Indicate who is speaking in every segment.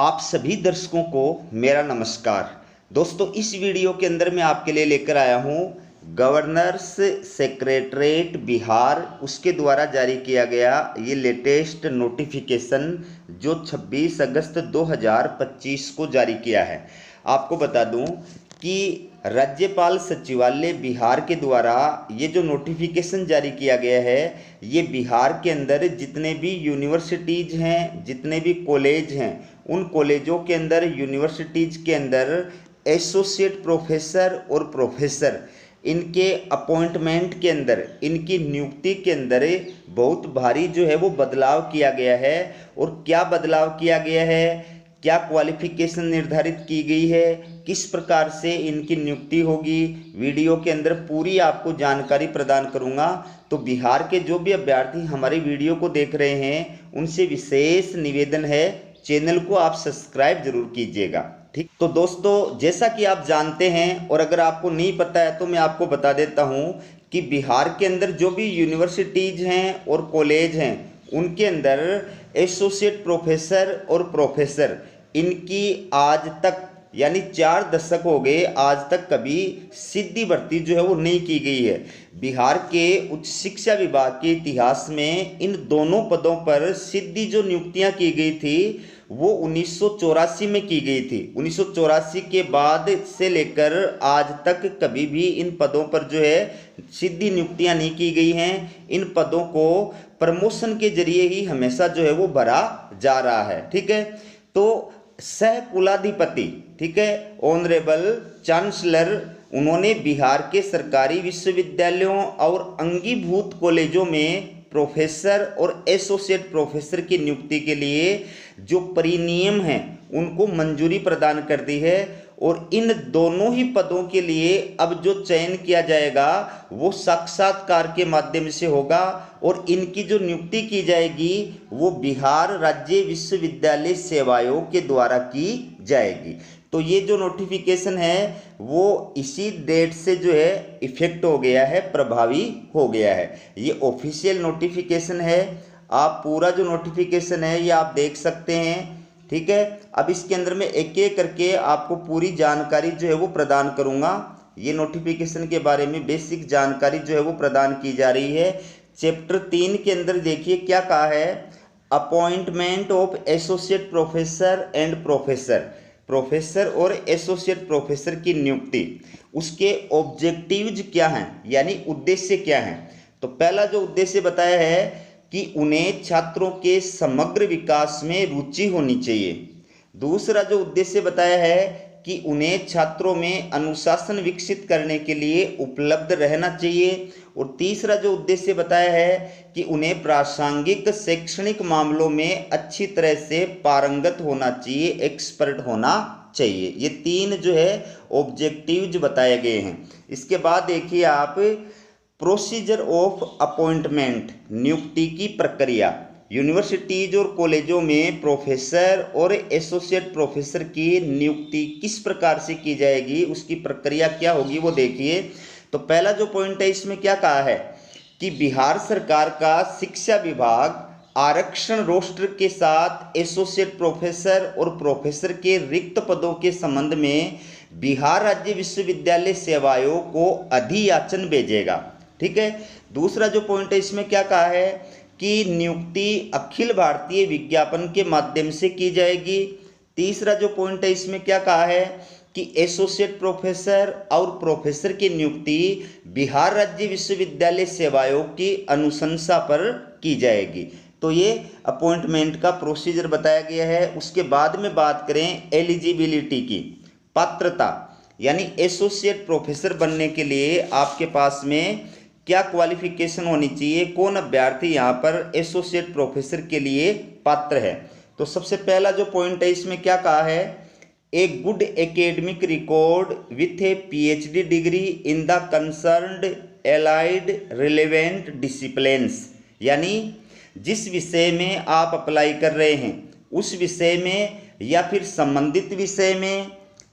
Speaker 1: आप सभी दर्शकों को मेरा नमस्कार। दोस्तों, इस वीडियो के अंदर मैं आपके लिए लेकर आया हूँ गवर्नर्स सेक्रेटरीट बिहार उसके द्वारा जारी किया गया ये लेटेस्ट नोटिफिकेशन जो 26 अगस्त 2025 को जारी किया है। आपको बता दूं कि राज्यपाल सचिवालय बिहार के द्वारा ये जो नोटिफिकेशन जारी किया गया है, ये बिहार के अंदर जितने भी यूनिवर्सिटीज़ हैं, जितने भी कॉलेज हैं, उन कॉलेजों के अंदर, यूनिवर्सिटीज़ के अंदर एसोसिएट प्रोफेसर और प्रोफेसर इनके अपॉइंटमेंट के अंदर, इनकी नियुक्ति के अंदर बहुत भारी जो है वो बदलाव किया गया है। और क्या बदलाव किया गया है, क्या क्वालिफिकेशन निर्धारित की गई है, किस प्रकार से इनकी नियुक्ति होगी, वीडियो के अंदर पूरी आपको जानकारी प्रदान करूंगा। तो बिहार के जो भी अभ्यर्थी हमारे वीडियो को देख रहे हैं, उनसे विशेष निवेदन है, चैनल को आप सब्सक्राइब जरूर कीजिएगा। ठीक, तो दोस्तों, जैसा कि आप जानते हैं और अगर आपको नहीं पता है तो मैं आपको बता देता हूं कि बिहार के अंदर जो भी यूनिवर्सिटीज़ हैं और कॉलेज हैं, उनके अंदर एसोसिएट प्रोफेसर और प्रोफेसर इनकी आज तक यानी 4 दशक हो गए, आज तक कभी सीधी भर्ती जो है वो नहीं की गई है। बिहार के उच्च शिक्षा विभाग के इतिहास में इन दोनों पदों पर सीधी जो नियुक्तियां की गई थी वो 1984 में की गई थी। 1984 के बाद से लेकर आज तक कभी भी इन पदों पर जो है सीधी नियुक्तियां नहीं की गई हैं। इन पदों को प्रमोशन के जरिए ही हमेशा जो है वो भरा जा रहा है। ठीक है, तो सह कुलाधिपति, ठीक है, ऑनरेबल चांसलर, उन्होंने बिहार के सरकारी विश्वविद्यालयों और अंगीभूत कॉलेजों में प्रोफेसर और एसोसिएट प्रोफेसर की नियुक्ति के लिए जो परिनियम हैं उनको मंजूरी प्रदान कर दी है। और इन दोनों ही पदों के लिए अब जो चयन किया जाएगा वो साक्षात्कार के माध्यम से होगा और इनकी जो नियुक्ति की जाएगी वो बिहार राज्य विश्वविद्यालय सेवा आयोग के द्वारा की जाएगी। तो ये जो नोटिफिकेशन है वो इसी डेट से जो है इफेक्ट हो गया है, प्रभावी हो गया है। ये ऑफिशियल नोटिफिकेशन है। आप पूरा जो नोटिफिकेशन है ये आप देख सकते हैं। ठीक है, अब इसके अंदर मैं एक एक करके आपको पूरी जानकारी जो है वो प्रदान करूंगा। ये नोटिफिकेशन के बारे में बेसिक जानकारी जो है वो प्रदान की जा रही है। चैप्टर 3 के अंदर देखिए क्या कहा है, appointment of associate professor and professor, professor और एसोसिएट प्रोफेसर की नियुक्ति, उसके ऑब्जेक्टिव्स क्या हैं, यानी उद्देश्य क्या हैं। तो पहला जो उद्देश्य बताया है कि उन्हें छात्रों के समग्र विकास में रुचि होनी चाहिए। दूसरा जो उद्देश्य बताया है कि उन्हें छात्रों में अनुशासन विकसित करने के लिए उपलब्ध रहना चाहिए। और तीसरा जो उद्देश्य बताया है कि उन्हें प्रासंगिक शैक्षणिक मामलों में अच्छी तरह से पारंगत होना चाहिए, एक्सपर्ट होना चाहिए। ये 3 जो है ऑब्जेक्टिव्स बताए गए हैं। इसके बाद देखिए आप प्रोसीजर ऑफ अपॉइंटमेंट, नियुक्ति की प्रक्रिया। यूनिवर्सिटीज और कॉलेजों में प्रोफेसर और एसोसिएट प्रोफेसर की नियुक्ति किस प्रकार से की जाएगी, उसकी प्रक्रिया क्या होगी वो देखिए। तो पहला जो पॉइंट है इसमें क्या कहा है कि बिहार सरकार का शिक्षा विभाग आरक्षण रोस्टर के साथ एसोसिएट प्रोफेसर और प्रोफेसर के रिक्त पदों के संबंध में बिहार राज्य विश्वविद्यालय सेवा आयोग को अधियाचन भेजेगा। ठीक है, दूसरा जो पॉइंट है इसमें क्या कहा है कि नियुक्ति अखिल भारतीय विज्ञापन के माध्यम से की जाएगी। तीसरा जो पॉइंट है इसमें क्या कहा है कि एसोसिएट प्रोफेसर और प्रोफेसर की नियुक्ति बिहार राज्य विश्वविद्यालय सेवा आयोग की अनुशंसा पर की जाएगी। तो ये अपॉइंटमेंट का प्रोसीजर बताया गया है। उसके बाद में बात करें एलिजिबिलिटी की, पात्रता, यानी एसोसिएट प्रोफेसर बनने के लिए आपके पास में क्या क्वालिफिकेशन होनी चाहिए, कौन अभ्यर्थी यहाँ पर एसोसिएट प्रोफेसर के लिए पात्र है। तो सबसे पहला जो पॉइंट है इसमें क्या कहा है, a good academic record with A PhD degree in the concerned allied relevant disciplines, यानी जिस विषय में आप अप्लाई कर रहे हैं उस विषय में या फिर संबंधित विषय में,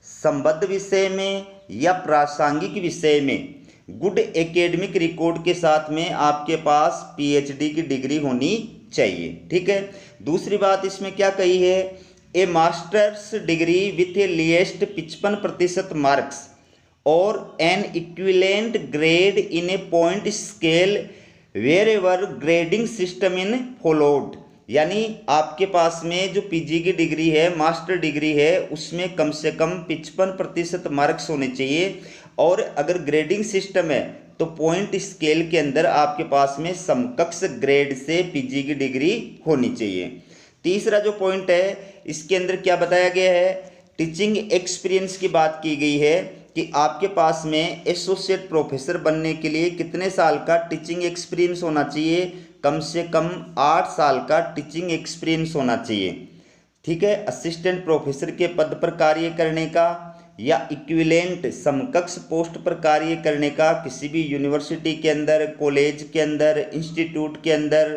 Speaker 1: संबद्ध विषय में या प्रासंगिक विषय में गुड एकेडमिक रिकॉर्ड के साथ में आपके पास PhD की डिग्री होनी चाहिए। ठीक है, दूसरी बात इसमें क्या कही है, a masters degree with a least 55% marks और an equivalent grade in a point scale wherever grading system in followed. यानी आपके पास में जो पीजी की डिग्री है, मास्टर डिग्री है, उसमें कम से कम 55% मार्क्स होने चाहिए और अगर ग्रेडिंग सिस्टम है तो पॉइंट स्केल के अंदर आपके पास में समकक्ष ग्रेड से पीजी की डिग्री होनी चाहिए। तीसरा जो पॉइंट है इसके अंदर क्या बताया गया है, टीचिंग एक्सपीरियंस की बात की गई है कि आपके पास में एसोसिएट प्रोफेसर बनने के लिए कितने साल का टीचिंग एक्सपीरियंस होना चाहिए, कम से कम 8 साल का टीचिंग एक्सपीरियंस होना चाहिए। ठीक है, असिस्टेंट प्रोफेसर के पद पर कार्य करने का या इक्विवेलेंट समकक्ष पोस्ट पर कार्य करने का किसी भी यूनिवर्सिटी के अंदर, कॉलेज के अंदर, इंस्टीट्यूट के अंदर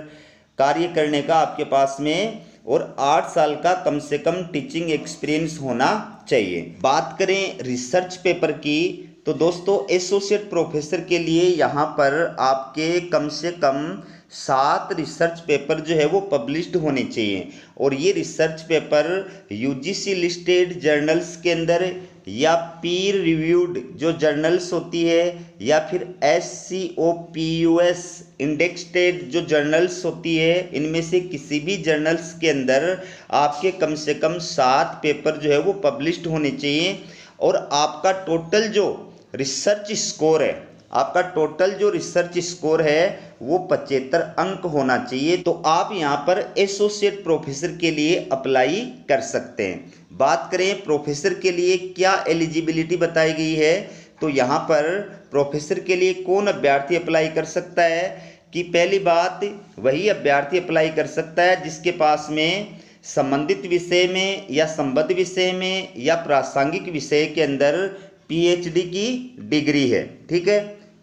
Speaker 1: कार्य करने का आपके पास में और 8 साल का कम से कम टीचिंग एक्सपीरियंस होना चाहिए। बात करें रिसर्च पेपर की तो दोस्तों एसोसिएट प्रोफेसर के लिए यहाँ पर आपके कम से कम 7 रिसर्च पेपर जो है वो पब्लिश्ड होने चाहिए और ये research paper UGC listed journals के अंदर या पीर रिव्यूड जो जर्नल्स होती है या फिर SCOPUS इंडेक्स्ड जो जर्नल्स होती है, इनमें से किसी भी जर्नल्स के अंदर आपके कम से कम 7 पेपर जो है वो पब्लिश्ड होने चाहिए और आपका टोटल जो रिसर्च स्कोर है, आपका टोटल जो रिसर्च स्कोर है वो 75 अंक होना चाहिए। तो आप यहाँ पर एसोसिएट प्रोफेसर के लिए अप्लाई कर सकते हैं। बात करें प्रोफेसर के लिए क्या एलिजिबिलिटी बताई गई है तो यहाँ पर प्रोफेसर के लिए कौन अभ्यर्थी अप्लाई कर सकता है कि पहली बात वही अभ्यर्थी अप्लाई कर सकता है जिसके पास में संबंधित विषय में या संबद्ध विषय में या प्रासंगिक विषय के अंदर PhD की डिग्री है। ठीक है,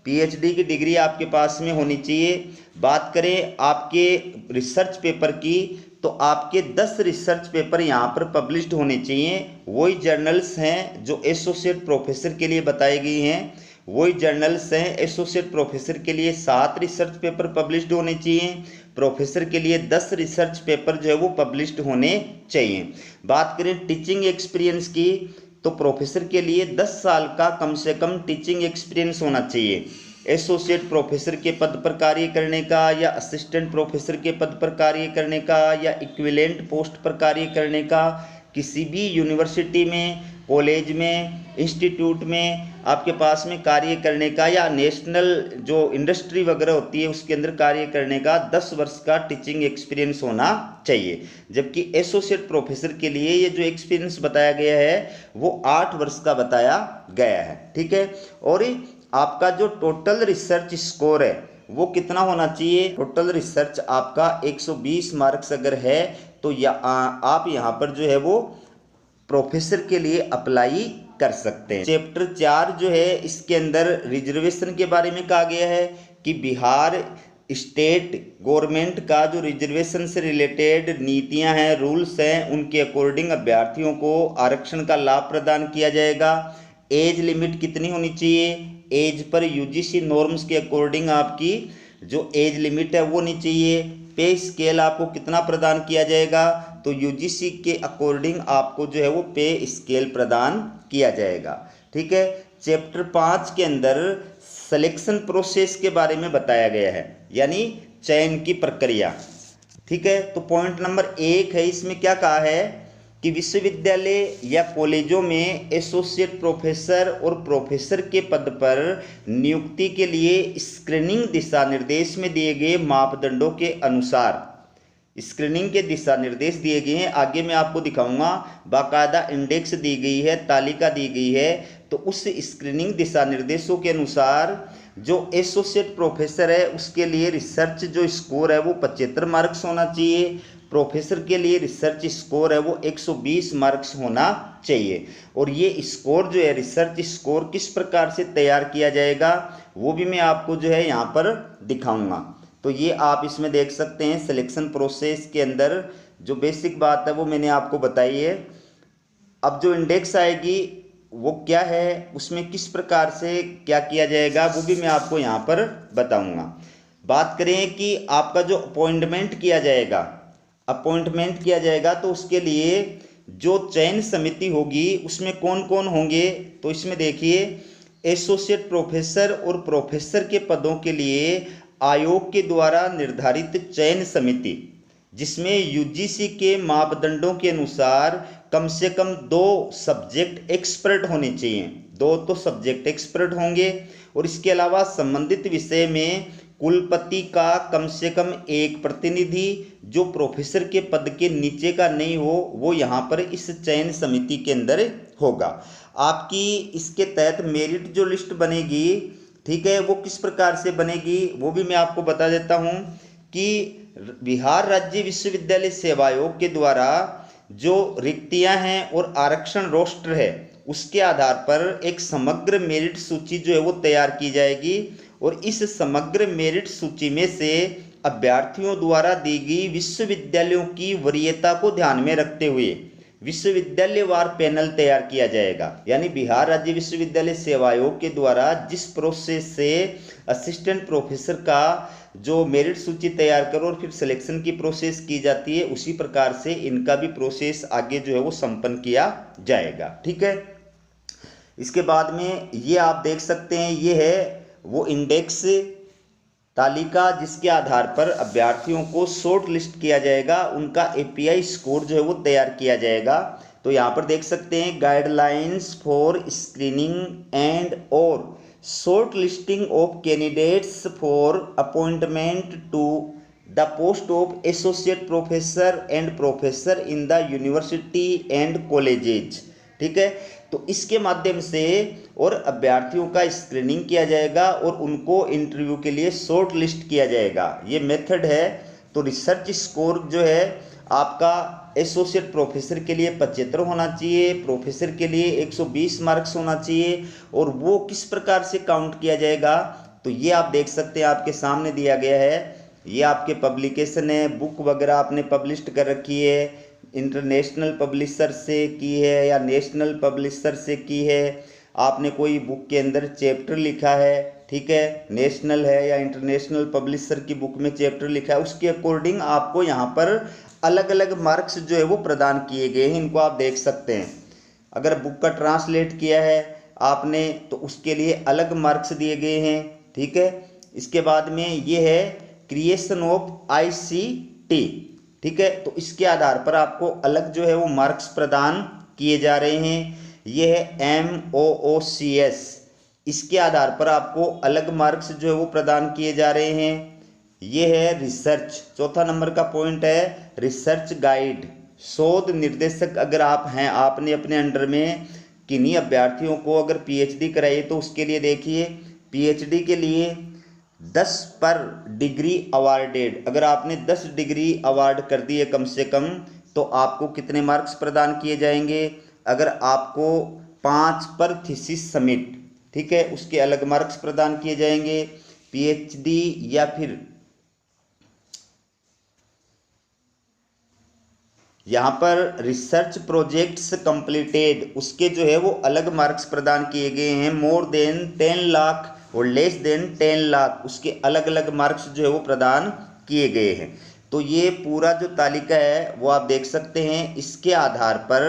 Speaker 1: PhD की डिग्री आपके पास में होनी चाहिए। बात करें आपके रिसर्च पेपर की तो आपके 10 रिसर्च पेपर यहाँ पर पब्लिश्ड होने चाहिए। वही जर्नल्स हैं जो एसोसिएट प्रोफेसर के लिए बताई गई हैं, वही जर्नल्स हैं। एसोसिएट प्रोफेसर के लिए 7 रिसर्च पेपर पब्लिश्ड होने चाहिए, प्रोफेसर के लिए 10 रिसर्च पेपर जो है वो पब्लिश्ड होने चाहिए। बात करें टीचिंग एक्सपीरियंस की तो प्रोफेसर के लिए 10 साल का कम से कम टीचिंग एक्सपीरियंस होना चाहिए। एसोसिएट प्रोफेसर के पद पर कार्य करने का या असिस्टेंट प्रोफेसर के पद पर कार्य करने का या इक्विवेलेंट पोस्ट पर कार्य करने का किसी भी यूनिवर्सिटी में, कॉलेज में, इंस्टीट्यूट में आपके पास में कार्य करने का या नेशनल जो इंडस्ट्री वगैरह होती है उसके अंदर कार्य करने का 10 वर्ष का टीचिंग एक्सपीरियंस होना चाहिए। जबकि एसोसिएट प्रोफेसर के लिए ये जो एक्सपीरियंस बताया गया है वो 8 वर्ष का बताया गया है। ठीक है, और आपका जो टोटल रिसर्च स्कोर है वो कितना होना चाहिए, टोटल रिसर्च आपका 120 मार्क्स अगर है तो आप यहाँ पर जो है वो प्रोफेसर के लिए अप्लाई कर सकते हैं। चैप्टर 4 जो है इसके अंदर रिजर्वेशन के बारे में कहा गया है कि बिहार स्टेट गवर्नमेंट का जो रिजर्वेशन से रिलेटेड नीतियां हैं, रूल्स हैं, उनके अकॉर्डिंग अभ्यर्थियों को आरक्षण का लाभ प्रदान किया जाएगा। एज लिमिट कितनी होनी चाहिए, एज पर यूजीसी नॉर्म्स के अकॉर्डिंग आपकी जो एज लिमिट है वो नहीं चाहिए। पे स्केल आपको कितना प्रदान किया जाएगा तो यूजीसी के अकॉर्डिंग आपको जो है वो पे स्केल प्रदान किया जाएगा। ठीक है, चैप्टर 5 के अंदर सिलेक्शन प्रोसेस के बारे में बताया गया है, यानी चयन की प्रक्रिया। ठीक है, तो पॉइंट नंबर 1 है, इसमें क्या कहा है कि विश्वविद्यालय या कॉलेजों में एसोसिएट प्रोफेसर और प्रोफेसर के पद पर नियुक्ति के लिए स्क्रीनिंग दिशा निर्देश में दिए गए मापदंडों के अनुसार स्क्रीनिंग के दिशा निर्देश दिए गए हैं। आगे मैं आपको दिखाऊंगा, बाकायदा इंडेक्स दी गई है, तालिका दी गई है। तो उस स्क्रीनिंग दिशा निर्देशों के अनुसार जो एसोसिएट प्रोफेसर है उसके लिए रिसर्च जो स्कोर है वो 75 मार्क्स होना चाहिए। प्रोफेसर के लिए रिसर्च स्कोर है वो 120 मार्क्स होना चाहिए। और ये स्कोर जो है रिसर्च स्कोर किस प्रकार से तैयार किया जाएगा वो भी मैं आपको जो है यहाँ पर दिखाऊंगा। तो ये आप इसमें देख सकते हैं, सिलेक्शन प्रोसेस के अंदर जो बेसिक बात है वो मैंने आपको बताई है। अब जो इंडेक्स आएगी वो क्या है, उसमें किस प्रकार से क्या किया जाएगा वो भी मैं आपको यहाँ पर बताऊंगा। बात करें कि आपका जो अपॉइंटमेंट किया जाएगा तो उसके लिए जो चयन समिति होगी उसमें कौन कौन होंगे, तो इसमें देखिए एसोसिएट प्रोफेसर और प्रोफेसर के पदों के लिए आयोग के द्वारा निर्धारित चयन समिति, जिसमें यूजीसी के मापदंडों के अनुसार कम से कम 2 सब्जेक्ट एक्सपर्ट होने चाहिए, 2 तो सब्जेक्ट एक्सपर्ट होंगे। और इसके अलावा संबंधित विषय में कुलपति का कम से कम 1 प्रतिनिधि जो प्रोफेसर के पद के नीचे का नहीं हो, वो यहाँ पर इस चयन समिति के अंदर होगा। आपकी इसके तहत मेरिट जो लिस्ट बनेगी, ठीक है, वो किस प्रकार से बनेगी वो भी मैं आपको बता देता हूँ कि बिहार राज्य विश्वविद्यालय सेवा आयोग के द्वारा जो रिक्तियां हैं और आरक्षण रोस्टर है उसके आधार पर एक समग्र मेरिट सूची जो है वो तैयार की जाएगी। और इस समग्र मेरिट सूची में से अभ्यर्थियों द्वारा दी गई विश्वविद्यालयों की वरीयता को ध्यान में रखते हुए विश्वविद्यालयवार पैनल तैयार किया जाएगा। यानी बिहार राज्य विश्वविद्यालय सेवा आयोग के द्वारा जिस प्रोसेस से असिस्टेंट प्रोफेसर का जो मेरिट सूची तैयार करो और फिर सिलेक्शन की प्रोसेस की जाती है, उसी प्रकार से इनका भी प्रोसेस आगे जो है वो संपन्न किया जाएगा। ठीक है, इसके बाद में ये आप देख सकते हैं, ये है वो इंडेक्स तालिका जिसके आधार पर अभ्यर्थियों को शॉर्ट लिस्ट किया जाएगा, उनका एपीआई स्कोर जो है वो तैयार किया जाएगा। तो यहाँ पर देख सकते हैं गाइडलाइंस फॉर स्क्रीनिंग एंड और short listing of candidates for appointment to the post of associate professor and professor in the university and colleges. ठीक है, तो इसके माध्यम से और अभ्यर्थियों का स्क्रीनिंग किया जाएगा और उनको इंटरव्यू के लिए शॉर्ट लिस्ट किया जाएगा, ये मेथड है। तो रिसर्च स्कोर जो है आपका एसोसिएट प्रोफेसर के लिए 75 होना चाहिए, प्रोफेसर के लिए 120 मार्क्स होना चाहिए। और वो किस प्रकार से काउंट किया जाएगा, तो ये आप देख सकते हैं, आपके सामने दिया गया है। ये आपके पब्लिकेशन है, बुक वगैरह आपने पब्लिश कर रखी है, इंटरनेशनल पब्लिशर से की है या नेशनल पब्लिशर से की है, आपने कोई बुक के अंदर चैप्टर लिखा है, ठीक है, नेशनल है या इंटरनेशनल पब्लिशर की बुक में चैप्टर लिखा है, उसके अकॉर्डिंग आपको यहाँ पर अलग अलग मार्क्स जो है वो प्रदान किए गए हैं, इनको आप देख सकते हैं। अगर बुक का ट्रांसलेट किया है आपने तो उसके लिए अलग मार्क्स दिए गए हैं। ठीक है, इसके बाद में ये है क्रिएशन ऑफ आईसीटी। ठीक है, तो इसके आधार पर आपको अलग जो है वो मार्क्स प्रदान किए जा रहे हैं। ये है MOOCS, इसके आधार पर आपको अलग मार्क्स जो है वो प्रदान किए जा रहे हैं। ये है रिसर्च, चौथा नंबर का पॉइंट है रिसर्च गाइड। शोध निर्देशक अगर आप हैं, आपने अपने अंडर में किन्हीं अभ्यर्थियों को अगर PhD कराई तो उसके लिए देखिए PhD के लिए 10 पर डिग्री अवार्डेड, अगर आपने 10 डिग्री अवार्ड कर दिए कम से कम तो आपको कितने मार्क्स प्रदान किए जाएंगे। अगर आपको 5 पर थीसिस सबमिट, ठीक है, उसके अलग मार्क्स प्रदान किए जाएंगे। PhD या फिर यहाँ पर रिसर्च प्रोजेक्ट्स कंप्लीटेड, उसके जो है वो अलग मार्क्स प्रदान किए गए हैं। मोर देन 10 लाख और लेस देन 10 लाख, उसके अलग अलग मार्क्स जो है वो प्रदान किए गए हैं। तो ये पूरा जो तालिका है वो आप देख सकते हैं, इसके आधार पर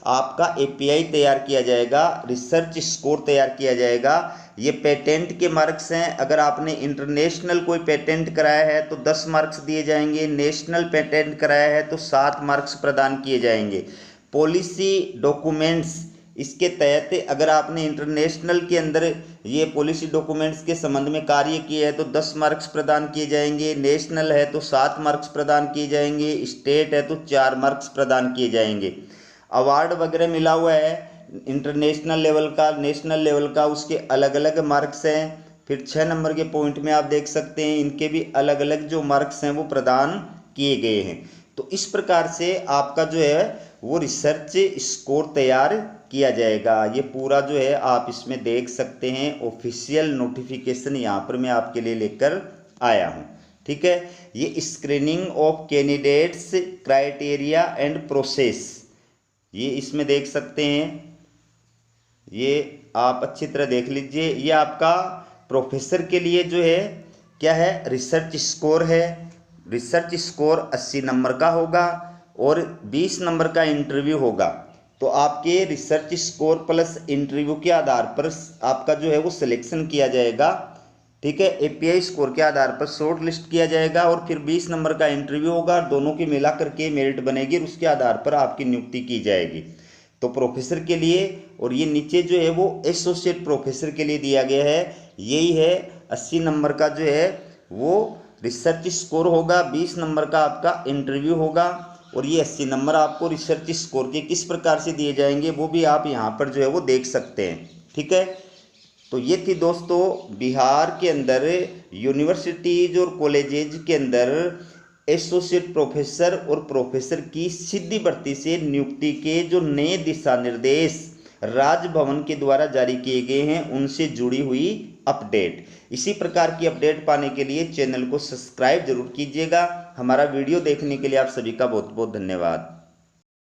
Speaker 1: आपका एपीआई तैयार किया जाएगा, रिसर्च स्कोर तैयार किया जाएगा। ये पेटेंट के मार्क्स हैं, अगर आपने इंटरनेशनल कोई पेटेंट कराया है तो 10 मार्क्स दिए जाएंगे, नेशनल पेटेंट कराया है तो 7 मार्क्स प्रदान किए जाएंगे। पॉलिसी डॉक्यूमेंट्स, इसके तहत अगर आपने इंटरनेशनल के अंदर ये पॉलिसी डॉक्यूमेंट्स के संबंध में कार्य किया है तो 10 मार्क्स प्रदान किए जाएंगे, नेशनल है तो 7 मार्क्स प्रदान किए जाएंगे, स्टेट है तो 4 मार्क्स प्रदान किए जाएंगे। अवार्ड वगैरह मिला हुआ है इंटरनेशनल लेवल का, नेशनल लेवल का, उसके अलग अलग मार्क्स हैं। फिर 6 नंबर के पॉइंट में आप देख सकते हैं इनके भी अलग अलग जो मार्क्स हैं वो प्रदान किए गए हैं। तो इस प्रकार से आपका जो है वो रिसर्च स्कोर तैयार किया जाएगा। ये पूरा जो है आप इसमें देख सकते हैं, ऑफिशियल नोटिफिकेशन यहाँ पर मैं आपके लिए लेकर आया हूँ। ठीक है, ये screening of candidates criteria and process, ये इसमें देख सकते हैं, ये आप अच्छी तरह देख लीजिए। ये आपका प्रोफेसर के लिए जो है क्या है, रिसर्च स्कोर है। रिसर्च स्कोर 80 नंबर का होगा और 20 नंबर का इंटरव्यू होगा। तो आपके रिसर्च स्कोर प्लस इंटरव्यू के आधार पर आपका जो है वो सिलेक्शन किया जाएगा। ठीक है, एपीआई स्कोर के आधार पर शॉर्ट लिस्ट किया जाएगा और फिर 20 नंबर का इंटरव्यू होगा और दोनों की मिला करके मेरिट बनेगी और उसके आधार पर आपकी नियुक्ति की जाएगी। तो प्रोफेसर के लिए, और ये नीचे जो है वो एसोसिएट प्रोफेसर के लिए दिया गया है, यही है 80 नंबर का जो है वो रिसर्च स्कोर होगा, 20 नंबर का आपका इंटरव्यू होगा और ये 80 नंबर आपको रिसर्च स्कोर के किस प्रकार से दिए जाएंगे वो भी आप यहाँ पर जो है वो देख सकते हैं। ठीक है, तो ये थी दोस्तों बिहार के अंदर यूनिवर्सिटीज और कॉलेजेज के अंदर एसोसिएट प्रोफेसर और प्रोफेसर की सीधी भर्ती से नियुक्ति के जो नए दिशा निर्देश राजभवन के द्वारा जारी किए गए हैं उनसे जुड़ी हुई अपडेट। इसी प्रकार की अपडेट पाने के लिए चैनल को सब्सक्राइब जरूर कीजिएगा। हमारा वीडियो देखने के लिए आप सभी का बहुत बहुत धन्यवाद।